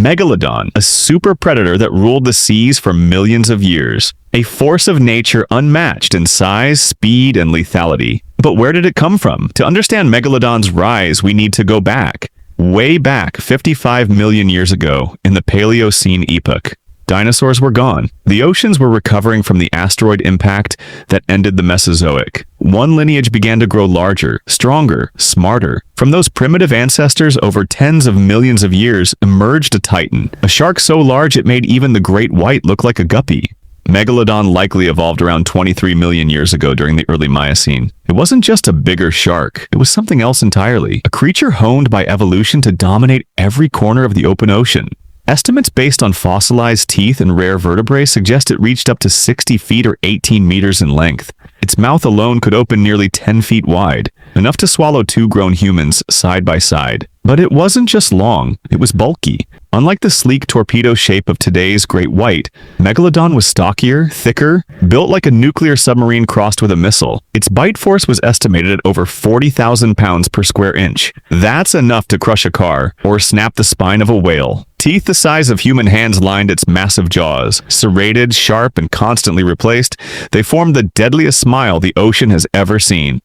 Megalodon, a super predator that ruled the seas for millions of years. A force of nature unmatched in size, speed, and lethality. But where did it come from? To understand Megalodon's rise, we need to go back. Way back 55 million years ago, in the Paleocene Epoch. Dinosaurs were gone. The oceans were recovering from the asteroid impact that ended the Mesozoic. One lineage began to grow larger, stronger, smarter. From those primitive ancestors over tens of millions of years emerged a titan, a shark so large it made even the great white look like a guppy. Megalodon likely evolved around 23 million years ago during the early Miocene. It wasn't just a bigger shark, it was something else entirely. A creature honed by evolution to dominate every corner of the open ocean. Estimates based on fossilized teeth and rare vertebrae suggest it reached up to 60 feet or 18 meters in length. Its mouth alone could open nearly 10 feet wide, enough to swallow two grown humans side by side. But it wasn't just long, it was bulky. Unlike the sleek torpedo shape of today's great white, Megalodon was stockier, thicker, built like a nuclear submarine crossed with a missile. Its bite force was estimated at over 40,000 pounds per square inch. That's enough to crush a car or snap the spine of a whale. Teeth the size of human hands lined its massive jaws. Serrated, sharp, and constantly replaced, they formed the deadliest smile the ocean has ever seen.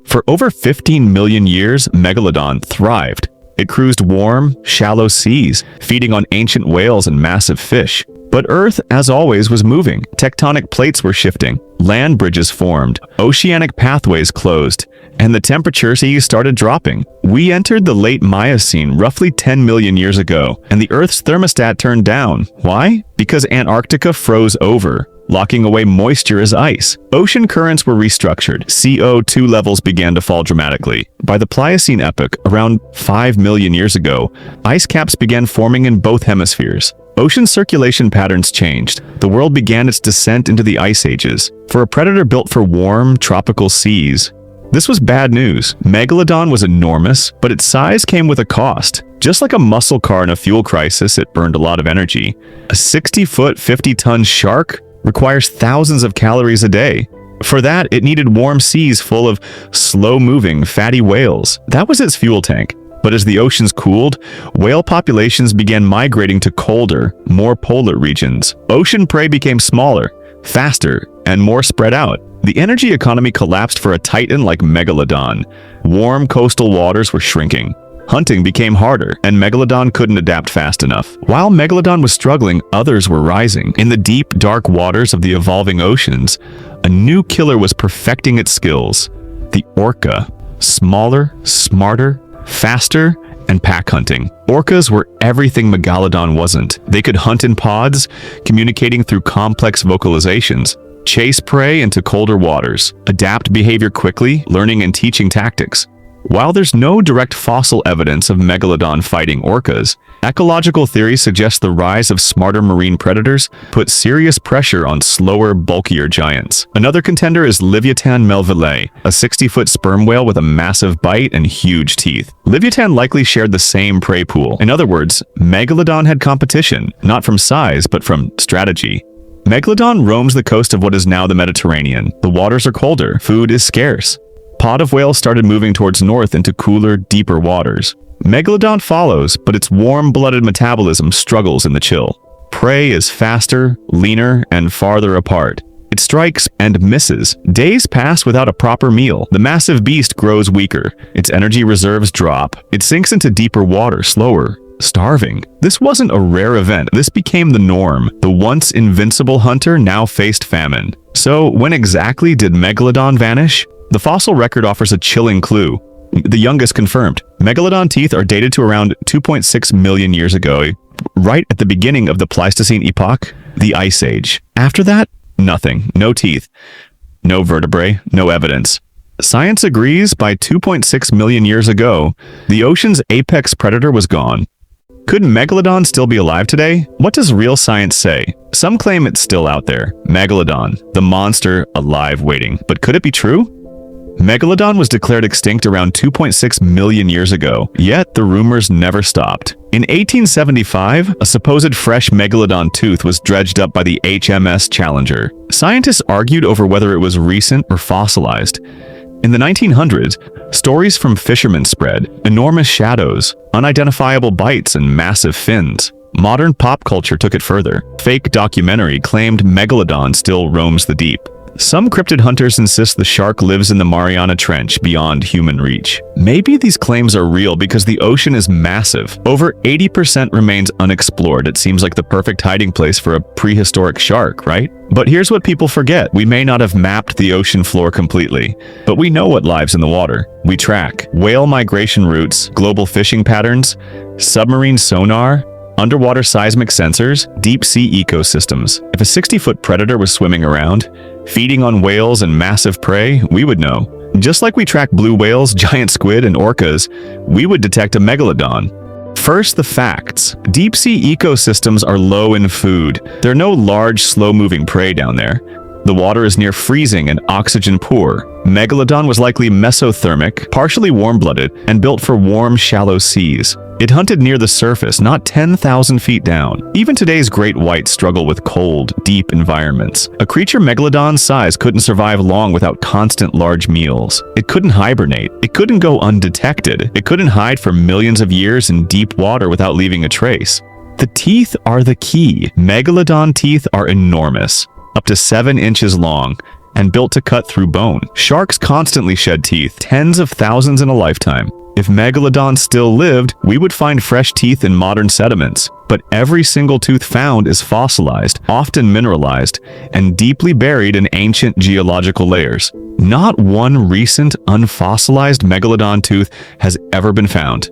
For over 15 million years, Megalodon thrived. It cruised warm, shallow seas, feeding on ancient whales and massive fish. But Earth, as always, was moving. Tectonic plates were shifting, land bridges formed, oceanic pathways closed, and the temperature seas started dropping. We entered the late Miocene roughly 10 million years ago, and the Earth's thermostat turned down. Why? Because Antarctica froze over, locking away moisture as ice. Ocean currents were restructured. CO2 levels began to fall dramatically. By the Pliocene Epoch, around 5 million years ago, ice caps began forming in both hemispheres. Ocean circulation patterns changed. The world began its descent into the ice ages. For a predator built for warm, tropical seas, this was bad news. Megalodon was enormous, but its size came with a cost. Just like a muscle car in a fuel crisis, it burned a lot of energy. A 60-foot, 50-ton shark requires thousands of calories a day. For that, it needed warm seas full of slow-moving, fatty whales. That was its fuel tank. But as the oceans cooled, whale populations began migrating to colder, more polar regions. Ocean prey became smaller, faster, and more spread out. The energy economy collapsed for a titan like Megalodon. Warm coastal waters were shrinking. Hunting became harder, and Megalodon couldn't adapt fast enough. While Megalodon was struggling, others were rising. In the deep, dark waters of the evolving oceans, a new killer was perfecting its skills. The orca. Smaller, smarter, faster, and pack hunting. Orcas were everything Megalodon wasn't. They could hunt in pods, communicating through complex vocalizations, chase prey into colder waters, adapt behavior quickly, learning and teaching tactics. While there's no direct fossil evidence of Megalodon fighting orcas, ecological theory suggests the rise of smarter marine predators put serious pressure on slower, bulkier giants. Another contender is Leviathan melvillei, a 60-foot sperm whale with a massive bite and huge teeth. Leviathan likely shared the same prey pool. In other words, Megalodon had competition, not from size, but from strategy. Megalodon roams the coast of what is now the Mediterranean. The waters are colder, food is scarce. Pod of whales started moving towards north into cooler, deeper waters. Megalodon follows, but its warm-blooded metabolism struggles in the chill. Prey is faster, leaner, and farther apart. It strikes and misses. Days pass without a proper meal. The massive beast grows weaker. Its energy reserves drop. It sinks into deeper water slower, starving. This wasn't a rare event. This became the norm. The once invincible hunter now faced famine. So when exactly did Megalodon vanish? The fossil record offers a chilling clue. The youngest confirmed. Megalodon teeth are dated to around 2.6 million years ago, right at the beginning of the Pleistocene Epoch, the Ice Age. After that, nothing. No teeth. No vertebrae. No evidence. Science agrees by 2.6 million years ago, the ocean's apex predator was gone. Could Megalodon still be alive today? What does real science say? Some claim it's still out there. Megalodon, the monster alive waiting. But could it be true? Megalodon was declared extinct around 2.6 million years ago, yet the rumors never stopped. In 1875, a supposed fresh Megalodon tooth was dredged up by the HMS Challenger. Scientists argued over whether it was recent or fossilized. In the 1900s, stories from fishermen spread, enormous shadows, unidentifiable bites, and massive fins. Modern pop culture took it further. Fake documentary claimed Megalodon still roams the deep. Some cryptid hunters insist the shark lives in the Mariana Trench beyond human reach. Maybe these claims are real because the ocean is massive. Over 80% remains unexplored. It seems like the perfect hiding place for a prehistoric shark, right? But here's what people forget. We may not have mapped the ocean floor completely, but we know what lives in the water. We track whale migration routes, global fishing patterns, submarine sonar, underwater seismic sensors, deep-sea ecosystems. If a 60-foot predator was swimming around, feeding on whales and massive prey, we would know. Just like we track blue whales, giant squid, and orcas, we would detect a megalodon. First, the facts. Deep-sea ecosystems are low in food. There are no large, slow-moving prey down there. The water is near freezing and oxygen poor. Megalodon was likely mesothermic, partially warm-blooded, and built for warm, shallow seas. It hunted near the surface, not 10,000 feet down. Even today's great whites struggle with cold, deep environments. A creature Megalodon's size couldn't survive long without constant large meals. It couldn't hibernate. It couldn't go undetected. It couldn't hide for millions of years in deep water without leaving a trace. The teeth are the key. Megalodon teeth are enormous, up to 7 inches long, and built to cut through bone. Sharks constantly shed teeth, tens of thousands in a lifetime. If Megalodon still lived, we would find fresh teeth in modern sediments. But every single tooth found is fossilized, often mineralized, and deeply buried in ancient geological layers. Not one recent, unfossilized Megalodon tooth has ever been found.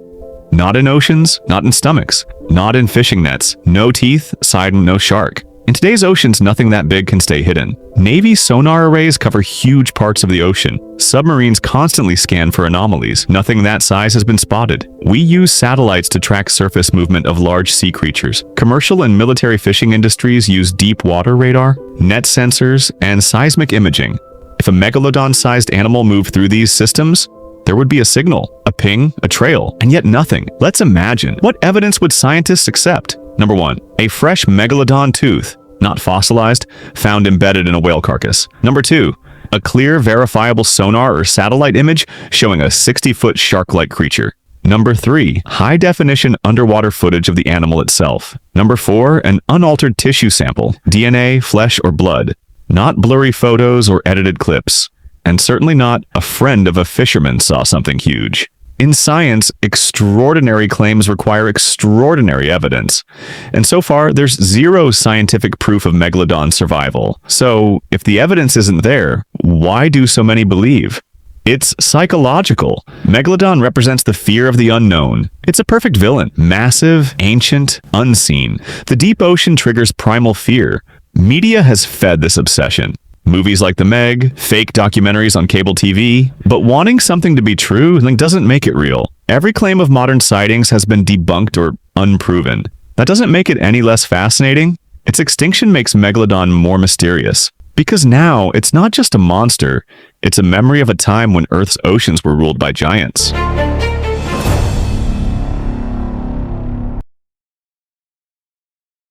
Not in oceans, not in stomachs, not in fishing nets. No teeth, no shark. In today's oceans, nothing that big can stay hidden. Navy sonar arrays cover huge parts of the ocean. Submarines constantly scan for anomalies. Nothing that size has been spotted. We use satellites to track surface movement of large sea creatures. Commercial and military fishing industries use deep water radar, net sensors, and seismic imaging. If a megalodon-sized animal moved through these systems, there would be a signal, a ping, a trail, and yet nothing. Let's imagine. What evidence would scientists accept? Number 1. A fresh megalodon tooth, not fossilized, found embedded in a whale carcass. Number 2. A clear, verifiable sonar or satellite image showing a 60-foot shark-like creature. Number 3. High-definition underwater footage of the animal itself. Number 4. An unaltered tissue sample, DNA, flesh, or blood. Not blurry photos or edited clips. And certainly not a friend of a fisherman saw something huge. In science, extraordinary claims require extraordinary evidence. And so far, there's zero scientific proof of Megalodon's survival. So, if the evidence isn't there, why do so many believe? It's psychological. Megalodon represents the fear of the unknown. It's a perfect villain. Massive, ancient, unseen. The deep ocean triggers primal fear. Media has fed this obsession. Movies like The Meg, fake documentaries on cable TV, but wanting something to be true doesn't make it real. Every claim of modern sightings has been debunked or unproven. That doesn't make it any less fascinating. Its extinction makes Megalodon more mysterious. Because now, it's not just a monster, it's a memory of a time when Earth's oceans were ruled by giants.